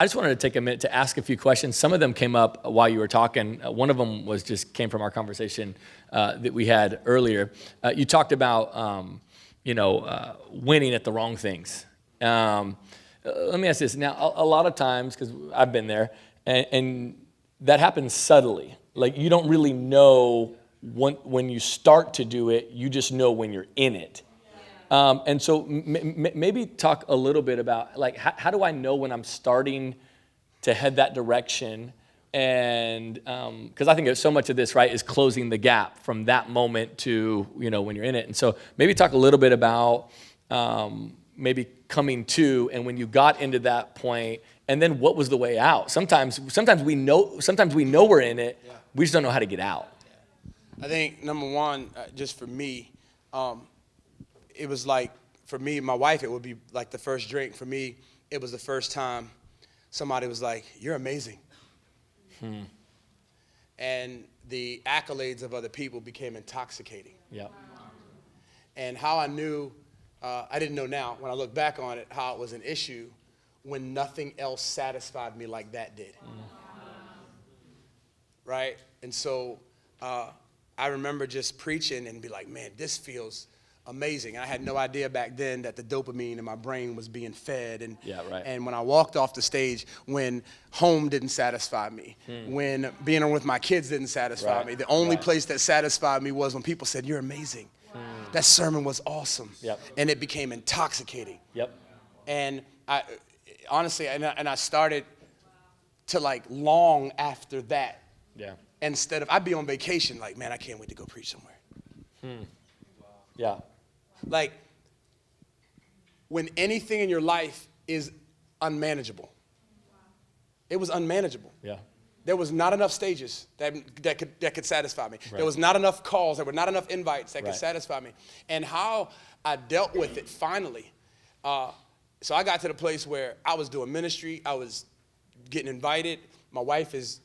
I just wanted to take a minute to ask a few questions. Some of them came up while you were talking. One of them came from our conversation that we had earlier. You talked about, winning at the wrong things. Let me ask this. Now, a lot of times, because I've been there, and that happens subtly. Like, you don't really know when you start to do it, you just know when you're in it. And so maybe talk a little bit about, like, how do I know when I'm starting to head that direction? And because I think so much of this, right, is closing the gap from that moment to, when you're in it. And so maybe talk a little bit about maybe coming to, and when you got into that point, and then what was the way out? Sometimes we know we're in it. Yeah. We just don't know how to get out. I think number one, just for me, it was like, for me, my wife, it would be like the first drink. For me, it was the first time somebody was like, "You're amazing." And the accolades of other people became intoxicating. Yeah. And how I knew, I didn't know now, when I look back on it, how it was an issue when nothing else satisfied me like that did. Right? And so I remember just preaching and be like, man, this feels amazing. And I had no idea back then that the dopamine in my brain was being fed. And, yeah, right. And when I walked off the stage, when home didn't satisfy me, when being with my kids didn't satisfy me, the only place that satisfied me was when people said, "You're amazing." That sermon was awesome. Yep. And it became intoxicating. Yep. And I honestly, and I started to like long after that. Yeah. Instead of, I'd be on vacation, like, man, I can't wait to go preach somewhere. Yeah. Like, when anything in your life is unmanageable. It was unmanageable. Yeah. There was not enough stages that could satisfy me. Right. There was not enough calls. There were not enough invites that could Right. satisfy me. And how I dealt with it finally. So I got to the place where I was doing ministry. I was getting invited. My wife is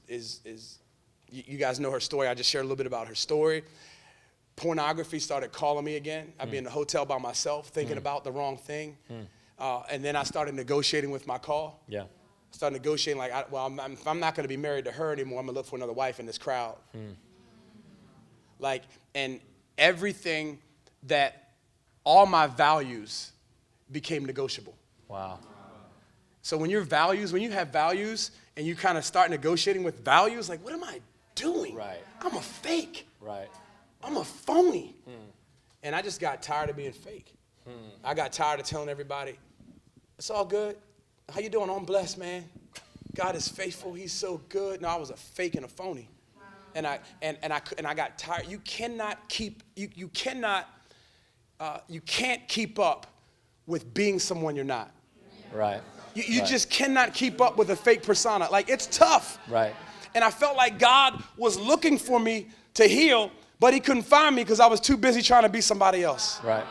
you guys know her story. I just shared a little bit about her story. Pornography started calling me again. I'd be in the hotel by myself thinking about the wrong thing. And then I started negotiating with my call. Yeah. Started negotiating like, if I'm not going to be married to her anymore, I'm going to look for another wife in this crowd. Like, and everything all my values became negotiable. Wow. So when you have values and you kind of start negotiating with values, like, what am I doing? Right. I'm a fake. Right. I'm a phony. And I just got tired of being fake. I got tired of telling everybody, it's all good. How you doing? I'm blessed, man. God is faithful. He's so good. No, I was a fake and a phony. Wow. And I got tired. You can't keep up with being someone you're not. Right. You right. just cannot keep up with a fake persona. Like, it's tough. Right. And I felt like God was looking for me to heal, but he couldn't find me because I was too busy trying to be somebody else. Right.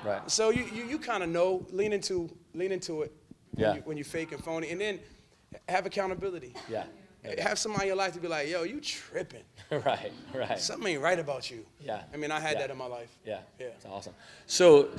Right. So you kind of know, lean into it. Yeah. When you fake and phony, and then have accountability. Yeah. Have somebody in your life to be like, yo, you tripping. Right. Something ain't right about you. Yeah. I mean, I had that in my life. Yeah. Yeah. That's awesome. So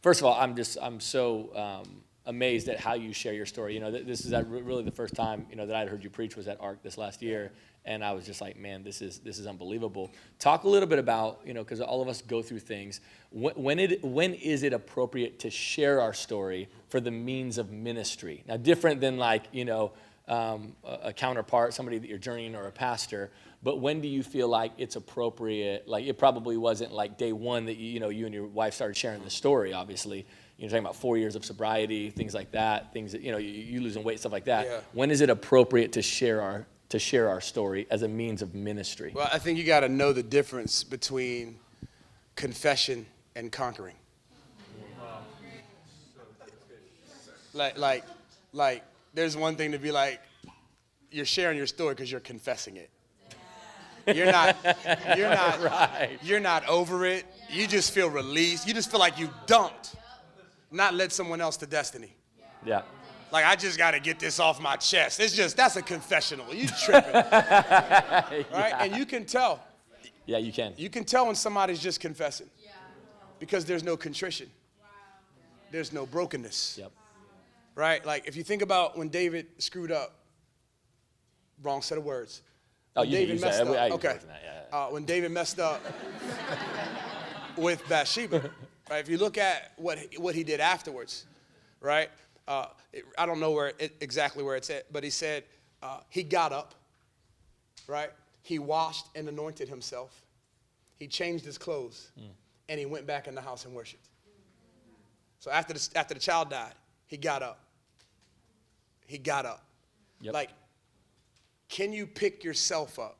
first of all, I'm so amazed at how you share your story. This is really the first time, that I'd heard you preach was at ARC this last year. And I was just like, man, this is unbelievable. Talk a little bit about, because all of us go through things. When is it appropriate to share our story for the means of ministry? Now, different than like, a counterpart, somebody that you're journeying, or a pastor. But when do you feel like it's appropriate? Like, it probably wasn't like day one that you and your wife started sharing the story. Obviously, you're talking about 4 years of sobriety, things like that. Things that you losing weight, stuff like that. Yeah. When is it appropriate to share our story as a means of ministry? Well, I think you got to know the difference between confession and conquering. Like, there's one thing to be like, you're sharing your story because you're confessing it. You're not Right. You're not over it. You just feel released. You just feel like you dumped, not led someone else to destiny. Yeah. Like, I just got to get this off my chest. That's a confessional. You tripping. Right? Yeah. And you can tell. Yeah, you can. You can tell when somebody's just confessing. Because there's no contrition. There's no brokenness. Yep. right? Like if you think about when David screwed up, wrong set of words. Oh, When you David use messed that. up. I use Okay. words in that, yeah. When David messed up with Bathsheba, right? If you look at what he did afterwards, right? I don't know exactly where it's at, but he said he got up, right? He washed and anointed himself. He changed his clothes, and he went back in the house and worshiped. So after the child died, he got up. He got up. Yep. Like, can you pick yourself up?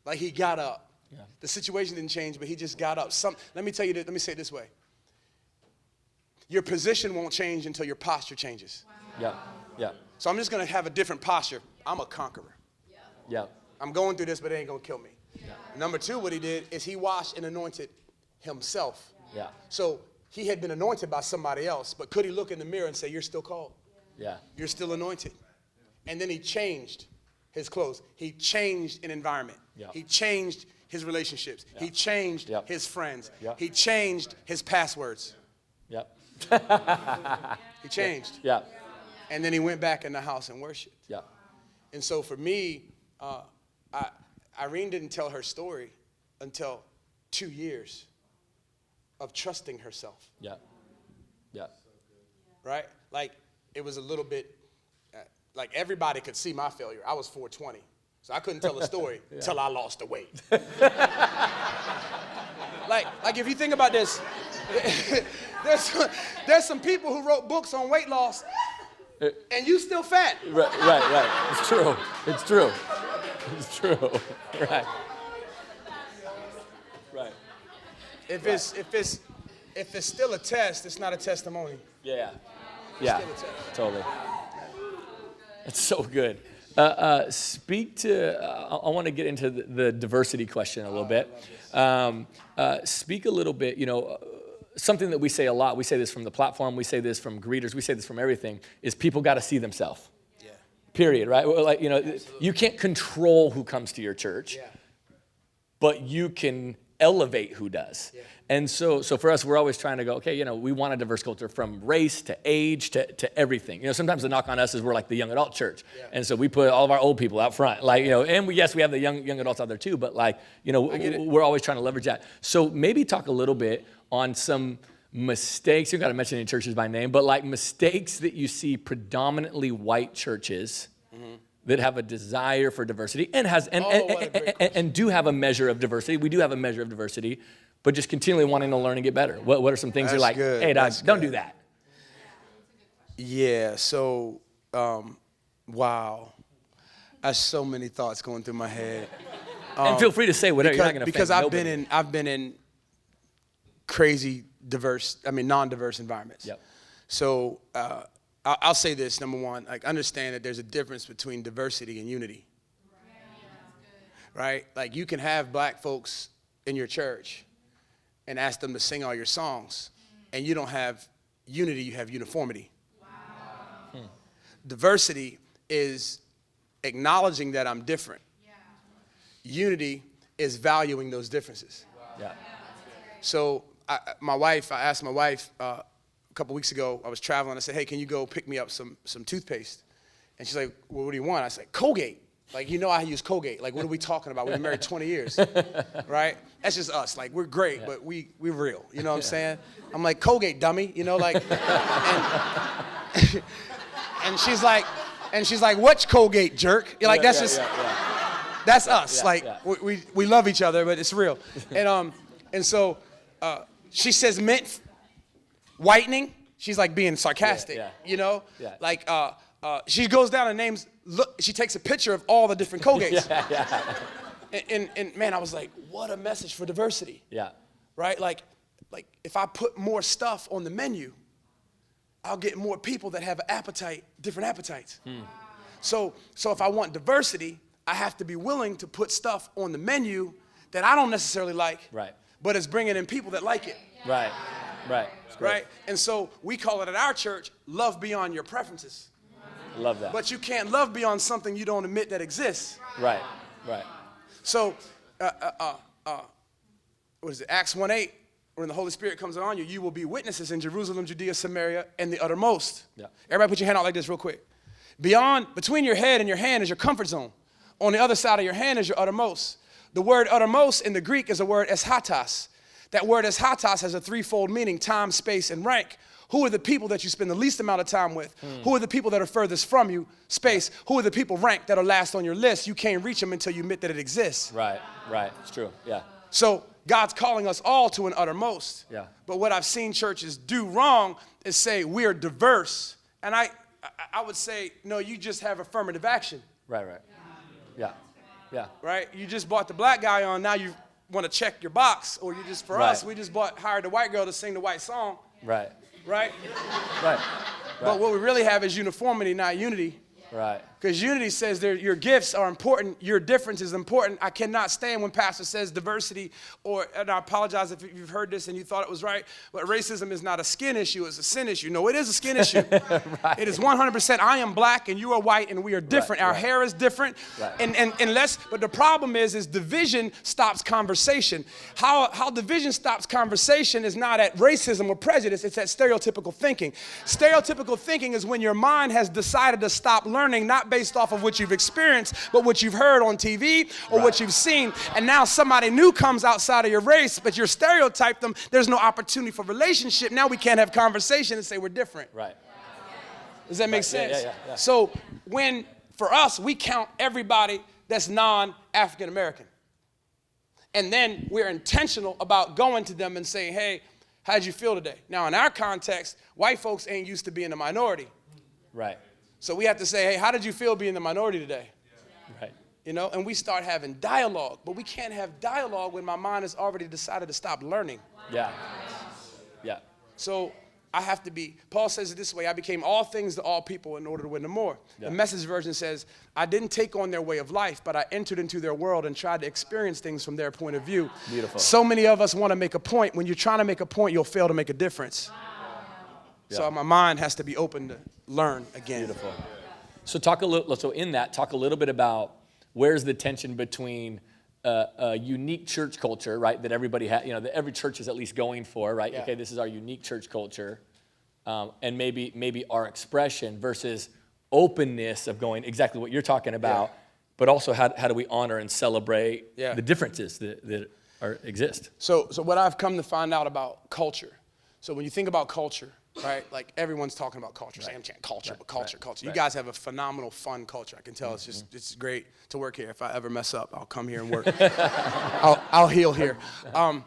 Like he got up. Yeah. The situation didn't change, but he just got up. Let me tell you this, let me say it this way. Your position won't change until your posture changes. Yeah. Yeah. So I'm just going to have a different posture. I'm a conqueror. Yeah. I'm going through this, but it ain't going to kill me. Yeah. Number two, what he did is he washed and anointed himself. Yeah. So he had been anointed by somebody else, but could he look in the mirror and say, you're still called? Yeah. You're still anointed. And then he changed his clothes. He changed an environment. Yeah. He changed his relationships. Yeah. He changed Yep. his friends. Yep. He changed his passwords. Yep. He changed. Yeah. And then he went back in the house and worshiped. Yeah. And so for me, Irene didn't tell her story until 2 years of trusting herself. Yeah. Yeah. Right? Like it was a little bit, like everybody could see my failure. I was 420. So I couldn't tell a story till I lost the weight. like if you think about this, there's some people who wrote books on weight loss, and you still fat. Right. It's true. It's true. It's true. Right. Right. If it's still a test, it's not a testimony. Yeah. Yeah. Still a test. Totally. That's so good. Speak to, I want to get into the diversity question a little bit. Speak a little bit, something that we say a lot, we say this from the platform, we say this from greeters, we say this from everything, is people got to see themselves. Yeah. Period, right? Like, you can't control who comes to your church, but you can elevate who does. Yeah. And so for us, we're always trying to go, okay, we want a diverse culture from race to age to everything. Sometimes the knock on us is we're like the young adult church. Yeah. And so we put all of our old people out front. Like, and we have the young adults out there too, but like, we're always trying to leverage that. So maybe talk a little bit on some mistakes. You got to mention any churches by name, but like mistakes that you see predominantly white churches that have a desire for diversity and do have a measure of diversity. We do have a measure of diversity, but just continually wanting to learn and get better. What are some things you're like, good. Hey, dog, don't do that? Yeah, so, wow. There's so many thoughts going through my head. And feel free to say whatever. You're not going to because offend I've been in crazy non-diverse environments. Yep. So I'll say this, number one, like understand that there's a difference between diversity and unity. Right? Like you can have black folks in your church and ask them to sing all your songs, and you don't have unity, you have uniformity. Wow. Diversity is acknowledging that I'm different. Yeah. Unity is valuing those differences. Wow. Yeah. So I asked my wife a couple weeks ago, I was traveling, I said, hey, can you go pick me up some toothpaste? And she's like, well, what do you want? I said, Colgate. Like, I use Colgate. Like, what are we talking about? We've been married 20 years, right? That's just us. Like, we're great, but we're real. You know what I'm saying? I'm like, Colgate, dummy. And she's like, what's Colgate, jerk? You're like, that's us. We love each other, but it's real. And so she says mint whitening. She's like being sarcastic, Yeah. Like she goes down and names. Look, she takes a picture of all the different Colgates. And man, I was like, what a message for diversity. Yeah. Right? Like if I put more stuff on the menu, I'll get more people that have different appetites. So if I want diversity, I have to be willing to put stuff on the menu that I don't necessarily like, Right. but it's bringing in people that like it. Right. Right? And so we call it at our church, love beyond your preferences. Love that. But you can't love beyond something you don't admit that exists. Right. So, what is it, Acts 1:8, when the Holy Spirit comes on you, you will be witnesses in Jerusalem, Judea, Samaria, and the uttermost. Yeah. Everybody put your hand out like this real quick. Between your head and your hand is your comfort zone. On the other side of your hand is your uttermost. The word uttermost in the Greek is a word eschatos. That word eschatos has a threefold meaning: time, space, and rank. Who are the people that you spend the least amount of time with? Who are the people that are furthest from you? Space. Who are the people ranked that are last on your list? You can't reach them until you admit that it exists. Right. It's true. Yeah. So God's calling us all to an uttermost. Yeah. But what I've seen churches do wrong is say we're diverse. And I would say, no, you just have affirmative action. Right. Yeah. Right? You just brought the black guy on, now you want to check your box. Or you just, for us, we just hired the white girl to sing the white song. Right. Right? Right. But what we really have is uniformity, not unity. Right. Because unity says your gifts are important, your difference is important. I cannot stand when pastor says diversity, and I apologize if you've heard this and you thought it was right, but racism is not a skin issue, it's a sin issue. No, it is a skin issue. Right. It is 100%, I am black and you are white and we are different. Our hair is different. Right. But the problem is division stops conversation. How division stops conversation is not at racism or prejudice, it's at stereotypical thinking. Stereotypical thinking is when your mind has decided to stop learning, not based off of what you've experienced, but what you've heard on TV or what you've seen. And now somebody new comes outside of your race, but you stereotype them. There's no opportunity for relationship. Now we can't have conversation and say we're different. Right. Does that make sense? Yeah. So for us, we count everybody that's non-African American. And then we're intentional about going to them and saying, hey, how'd you feel today? Now in our context, white folks ain't used to being a minority. Right. So we have to say, hey, how did you feel being the minority today? Right. And we start having dialogue, but we can't have dialogue when my mind has already decided to stop learning. Yeah. So I have to Paul says it this way, I became all things to all people in order to win them more. Yeah. The Message version says, I didn't take on their way of life, but I entered into their world and tried to experience things from their point of view. Beautiful. So many of us want to make a point. When you're trying to make a point, you'll fail to make a difference. Yeah. So my mind has to be open to learn again. Beautiful. So talk a little bit about where's the tension between a unique church culture, right? That everybody has, that every church is at least going for, right? Yeah. Okay, this is our unique church culture, and maybe our expression versus openness of going exactly what you're talking about, but also how do we honor and celebrate the differences that exist? So what I've come to find out about culture. So when you think about culture, right? Like everyone's talking about culture, saying culture. You guys have a phenomenal, fun culture. I can tell it's great to work here. If I ever mess up, I'll come here and work. I'll heal here. I'll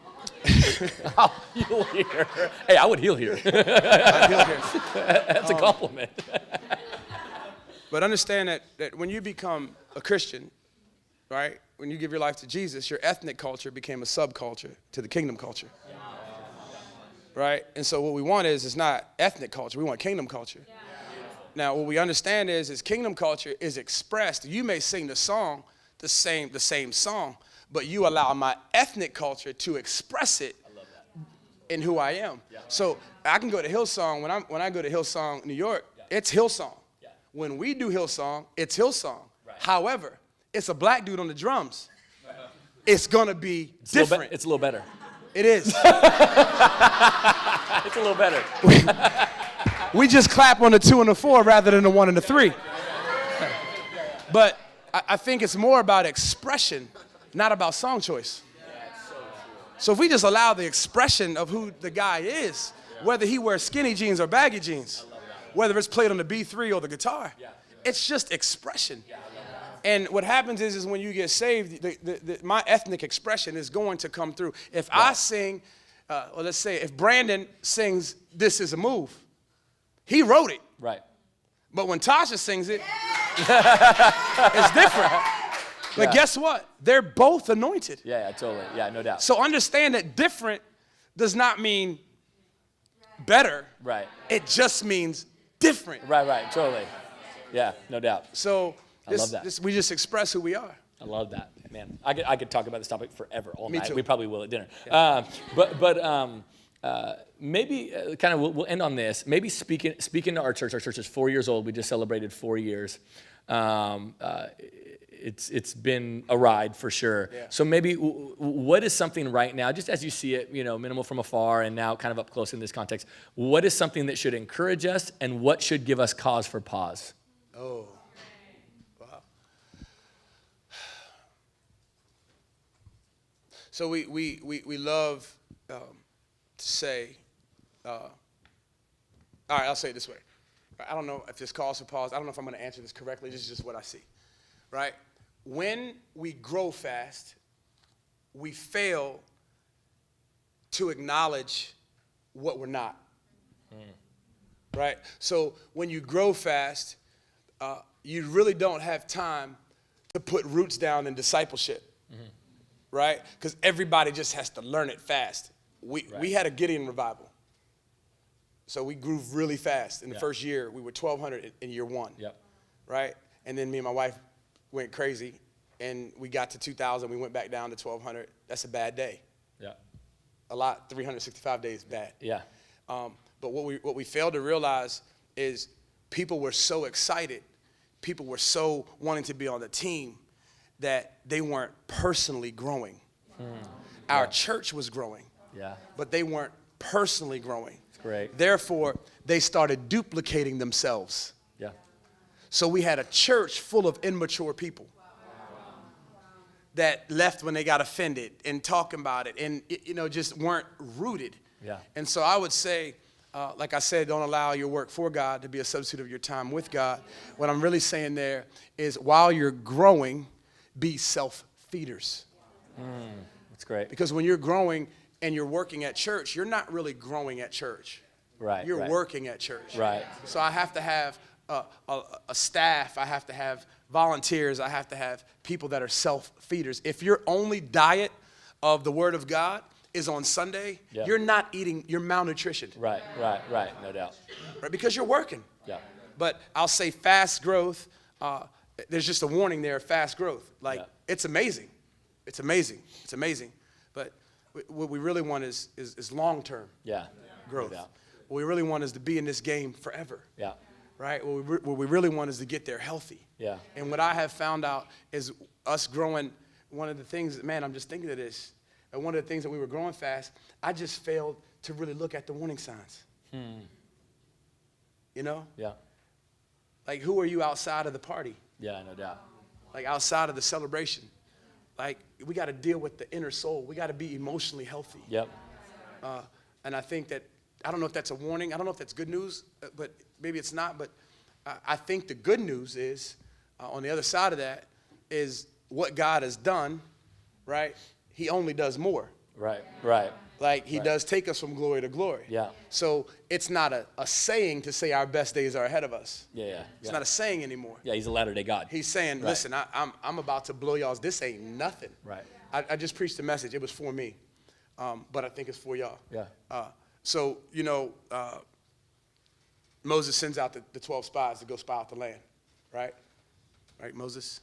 heal here. Hey, I would heal here. I'll heal here. That's a compliment. But understand that when you become a Christian, right? When you give your life to Jesus, your ethnic culture became a subculture to the kingdom culture. Right? And so what we want is not ethnic culture. We want kingdom culture. Yeah. Now, what we understand is kingdom culture is expressed. You may sing the song, the same song, but you allow my ethnic culture to express it in who I am. Yeah. So I can go to Hillsong. When I go to Hillsong, New York, it's Hillsong. Yeah. When we do Hillsong, it's Hillsong. Right. However, it's a black dude on the drums. Right. It's going to be different. It's a little better. It is. It's a little better. We just clap on the 2 and the 4 rather than the 1 and the 3. But I think it's more about expression, not about song choice. So if we just allow the expression of who the guy is, whether he wears skinny jeans or baggy jeans, whether it's played on the B3 or the guitar, it's just expression. And what happens is when you get saved, my ethnic expression is going to come through. If I sing, let's say if Brandon sings This Is a Move, he wrote it. Right. But when Tasha sings it, it's different. But guess what? They're both anointed. Yeah, totally. Yeah, no doubt. So understand that different does not mean better. Right. It just means different. Right, totally. Yeah, no doubt. So I love that. We just express who we are. I love that, man. I could talk about this topic forever, all night. Me too. We probably will at dinner. Yeah. Maybe kind of we'll end on this. Maybe speaking to our church. Our church is 4 years old. We just celebrated 4 years. it's been a ride for sure. Yeah. So maybe what is something right now, just as you see it, minimal from afar and now kind of up close in this context, what is something that should encourage us and what should give us cause for pause? Oh, wow. So we love to say, all right, I'll say it this way. I don't know if this calls for pause. I don't know if I'm going to answer this correctly. This is just what I see, right? When we grow fast, we fail to acknowledge what we're not, right? So when you grow fast, you really don't have time to put roots down in discipleship, right? Because everybody just has to learn it fast. We had a Gideon revival. So we grew really fast. In the first year, we were 1,200 in year one, right? And then me and my wife went crazy, and we got to 2,000. We went back down to 1,200. That's a bad day. Yeah. A lot, 365 days bad. Yeah. But what we failed to realize is people were so excited, people were so wanting to be on the team that they weren't personally growing. Our church was growing, but they weren't personally growing. Great. Therefore, they started duplicating themselves. Yeah. So we had a church full of immature people that left when they got offended and talking about it and, just weren't rooted. Yeah. And so I would say, like I said, don't allow your work for God to be a substitute of your time with God. What I'm really saying there is while you're growing, be self-feeders. That's great. Because when you're growing and you're working at church, you're not really growing at church. Right. You're working at church. Right. So I have to have a staff. I have to have volunteers. I have to have people that are self-feeders. If your only diet of the Word of God is on Sunday, you're not eating, you're malnutritioned. Right. No doubt. Right? Because you're working. Yeah. But I'll say fast growth, there's just a warning there, fast growth. It's amazing. It's amazing. It's amazing. But what we really want is long-term growth. No doubt. What we really want is to be in this game forever. Yeah. Right? What we really want is to get there healthy. Yeah. And what I have found out is us growing, one of the things, man, I'm just thinking of this. And one of the things that we were growing fast, I just failed to really look at the warning signs. Yeah. Like, who are you outside of the party? Yeah, no doubt. Like, outside of the celebration. Like, we got to deal with the inner soul. We got to be emotionally healthy. Yep. And I think that, I don't know if that's a warning. I don't know if that's good news, but maybe it's not. But I think the good news is, on the other side of that, is what God has done, right? He only does more. Right. Like, he does take us from glory to glory. Yeah. So it's not a saying to say our best days are ahead of us. Yeah. It's not a saying anymore. Yeah, he's a latter-day God. He's saying, listen, I'm about to blow y'all's. This ain't nothing. Right. I just preached a message. It was for me. But I think it's for y'all. Yeah. So, Moses sends out the 12 spies to go spy out the land, right? Right, Moses?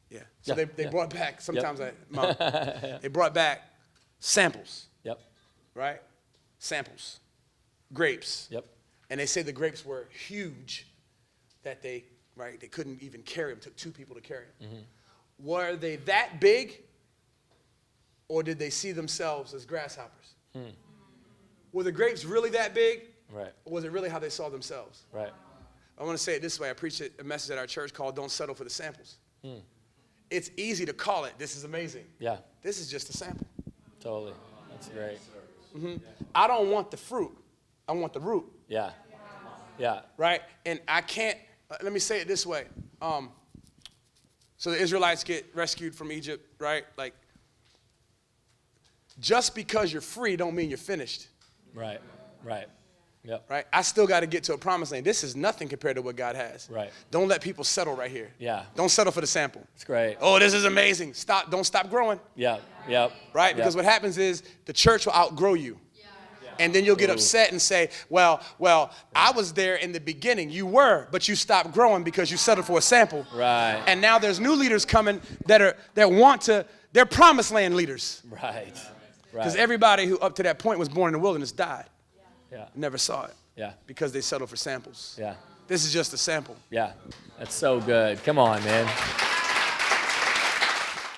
Yeah. So they brought back, sometimes they brought back samples. Yep. Right? Samples. Grapes. Yep. And they say the grapes were huge that they couldn't even carry them. It took 2 people to carry them. Were they that big, or did they see themselves as grasshoppers? Were the grapes really that big? Right. Or was it really how they saw themselves? Right. I want to say it this way. I preached a message at our church called Don't Settle for the Samples. It's easy to call it, this is amazing. Yeah. This is just a sample. Totally. That's great. I don't want the fruit. I want the root. Yeah. Yeah. Right? And I can't, let me say it this way. So the Israelites get rescued from Egypt, right? Like, just because you're free don't mean you're finished. Right. Yep. Right? I still got to get to a promised land. This is nothing compared to what God has. Right. Don't let people settle right here. Yeah. Don't settle for the sample. It's great. Oh, this is amazing. Don't stop growing. Yeah. Yep. Right? Because what happens is the church will outgrow you. And then you'll get upset and say, well, I was there in the beginning. You were, but you stopped growing because you settled for a sample. Right. And now there's new leaders coming they're promised land leaders. Right. Because everybody who up to that point was born in the wilderness died. Yeah. Never saw it. Yeah. Because they settled for samples. Yeah. This is just a sample. Yeah. That's so good. Come on, man.